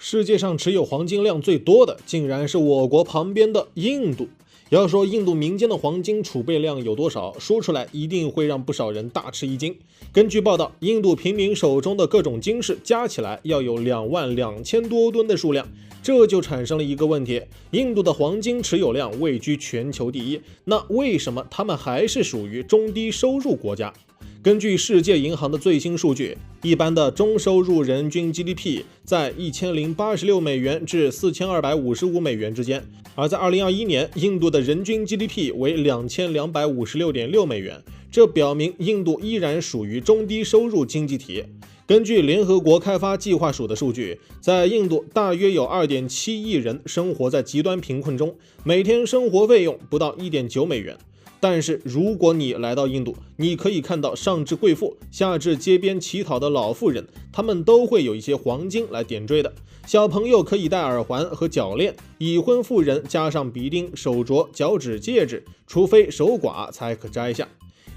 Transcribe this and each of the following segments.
世界上持有黄金量最多的，竟然是我国旁边的印度。要说印度民间的黄金储备量有多少，说出来一定会让不少人大吃一惊。根据报道，印度平民手中的各种金饰加起来要有22000多吨的数量，这就产生了一个问题：印度的黄金持有量位居全球第一，那为什么他们还是属于中低收入国家？根据世界银行的最新数据，一般的中收入人均 GDP 在1086美元至4255美元之间，而在2021年，印度的人均 GDP 为2256.6美元，这表明印度依然属于中低收入经济体。根据联合国开发计划署的数据，在印度大约有2.7亿人生活在极端贫困中，每天生活费用不到1.9美元。但是如果你来到印度，你可以看到上至贵妇，下至街边乞讨的老妇人，他们都会有一些黄金来点缀的。小朋友可以戴耳环和脚链，已婚妇人加上鼻钉、手镯、脚趾戒指，除非守寡才可摘下。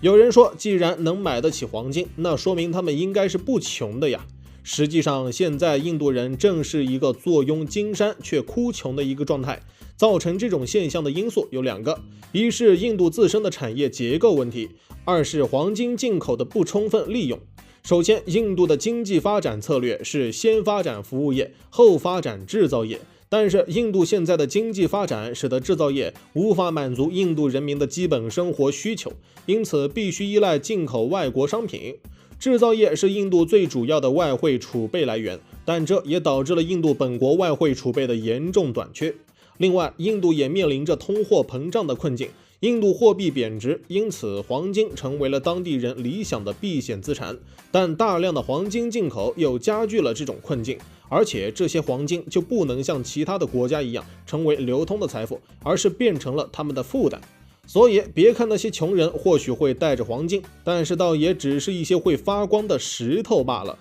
有人说，既然能买得起黄金，那说明他们应该是不穷的呀。实际上，现在印度人正是一个坐拥金山却哭穷的一个状态。造成这种现象的因素有2个，一是印度自身的产业结构问题，二是黄金进口的不充分利用。首先，印度的经济发展策略是先发展服务业，后发展制造业。但是印度现在的经济发展使得制造业无法满足印度人民的基本生活需求，因此必须依赖进口外国商品。制造业是印度最主要的外汇储备来源，但这也导致了印度本国外汇储备的严重短缺。另外，印度也面临着通货膨胀的困境，印度货币贬值，因此黄金成为了当地人理想的避险资产。但大量的黄金进口又加剧了这种困境，而且这些黄金就不能像其他的国家一样成为流通的财富，而是变成了他们的负担。所以别看那些穷人或许会带着黄金，但是倒也只是一些会发光的石头罢了。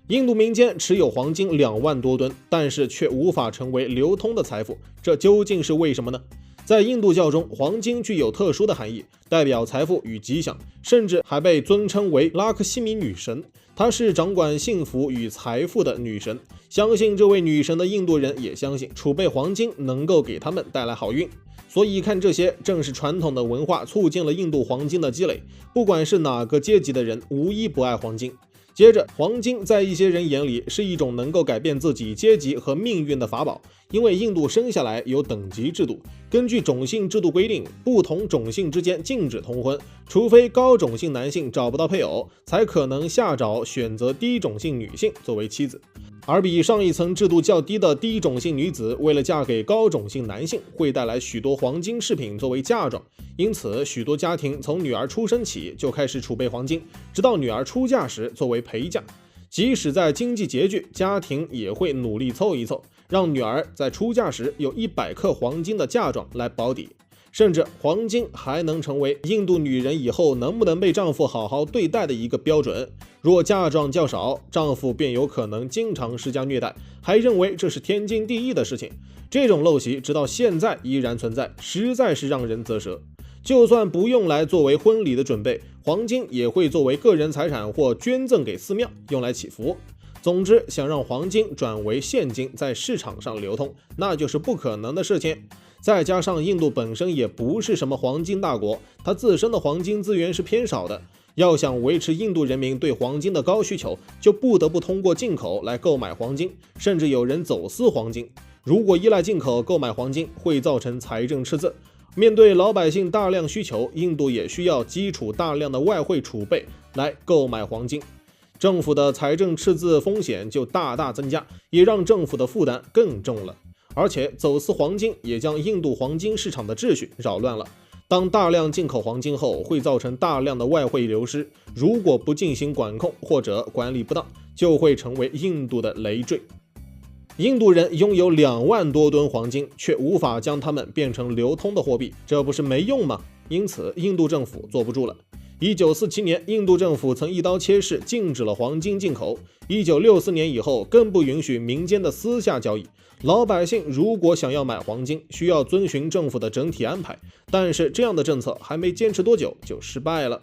印度民间持有黄金2万多吨，但是却无法成为流通的财富，这究竟是为什么呢？在印度教中，黄金具有特殊的含义，代表财富与吉祥，甚至还被尊称为拉克西米女神，她是掌管幸福与财富的女神。相信这位女神的印度人也相信储备黄金能够给他们带来好运。所以看这些，正是传统的文化促进了印度黄金的积累，不管是哪个阶级的人，无一不爱黄金。接着，黄金在一些人眼里是一种能够改变自己阶级和命运的法宝，因为印度生下来有等级制度，根据种姓制度规定，不同种姓之间禁止通婚，除非高种姓男性找不到配偶，才可能下找选择低种姓女性作为妻子。而比上一层制度较低的低种姓女子，为了嫁给高种姓男性，会带来许多黄金饰品作为嫁妆，因此许多家庭从女儿出生起就开始储备黄金，直到女儿出嫁时作为陪嫁。即使在经济拮据，家庭也会努力凑一凑，让女儿在出嫁时有100克黄金的嫁妆来保底。甚至黄金还能成为印度女人以后能不能被丈夫好好对待的一个标准。若嫁妆较少，丈夫便有可能经常施加虐待，还认为这是天经地义的事情。这种陋习直到现在依然存在，实在是让人啧舌。就算不用来作为婚礼的准备，黄金也会作为个人财产或捐赠给寺庙，用来祈福。总之，想让黄金转为现金在市场上流通，那就是不可能的事情。再加上印度本身也不是什么黄金大国，它自身的黄金资源是偏少的，要想维持印度人民对黄金的高需求，就不得不通过进口来购买黄金，甚至有人走私黄金。如果依赖进口购买黄金，会造成财政赤字。面对老百姓大量需求，印度也需要基础大量的外汇储备来购买黄金，政府的财政赤字风险就大大增加，也让政府的负担更重了。而且走私黄金也将印度黄金市场的秩序扰乱了。当大量进口黄金后，会造成大量的外汇流失，如果不进行管控或者管理不当，就会成为印度的累赘。印度人拥有2万多吨黄金，却无法将它们变成流通的货币，这不是没用吗？因此，印度政府坐不住了。1947年，印度政府曾一刀切式禁止了黄金进口。1964年以后，更不允许民间的私下交易。老百姓如果想要买黄金，需要遵循政府的整体安排，但是这样的政策还没坚持多久就失败了。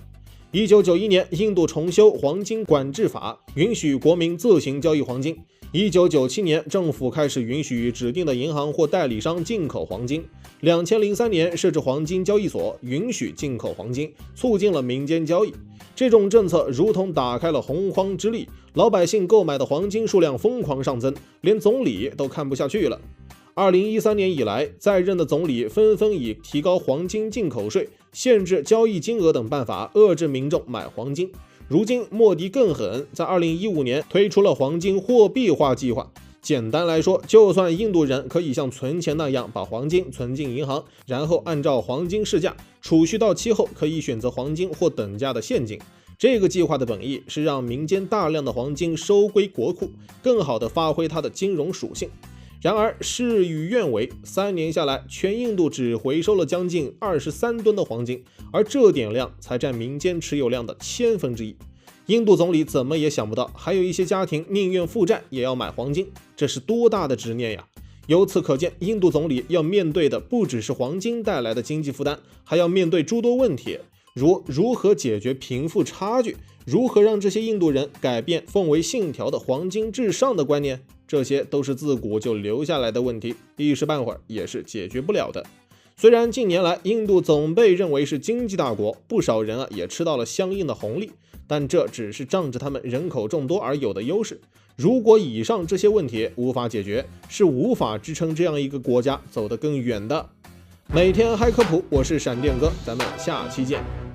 1991年，印度重修黄金管制法，允许国民自行交易黄金。1997年，政府开始允许指定的银行或代理商进口黄金。2003年设置黄金交易所，允许进口黄金，促进了民间交易。这种政策如同打开了洪荒之力，老百姓购买的黄金数量疯狂上增，连总理都看不下去了。2013年以来，在任的总理纷纷以提高黄金进口税、限制交易金额等办法遏制民众买黄金。如今莫迪更狠，在2015年推出了黄金货币化计划。简单来说，就算印度人可以像存钱那样把黄金存进银行，然后按照黄金市价储蓄到期后可以选择黄金或等价的现金。这个计划的本意是让民间大量的黄金收归国库，更好地发挥它的金融属性。然而事与愿违，3年下来，全印度只回收了将近23吨的黄金，而这点量才占民间持有量的1/1000。印度总理怎么也想不到，还有一些家庭宁愿负债也要买黄金，这是多大的执念呀！由此可见，印度总理要面对的不只是黄金带来的经济负担，还要面对诸多问题，如何解决贫富差距，如何让这些印度人改变奉为信条的黄金至上的观念，这些都是自古就留下来的问题，一时半会儿也是解决不了的。虽然近年来印度总被认为是经济大国，不少人也吃到了相应的红利，但这只是仗着他们人口众多而有的优势。如果以上这些问题无法解决，是无法支撑这样一个国家走得更远的。每天嗨科普，我是闪电哥，咱们下期见。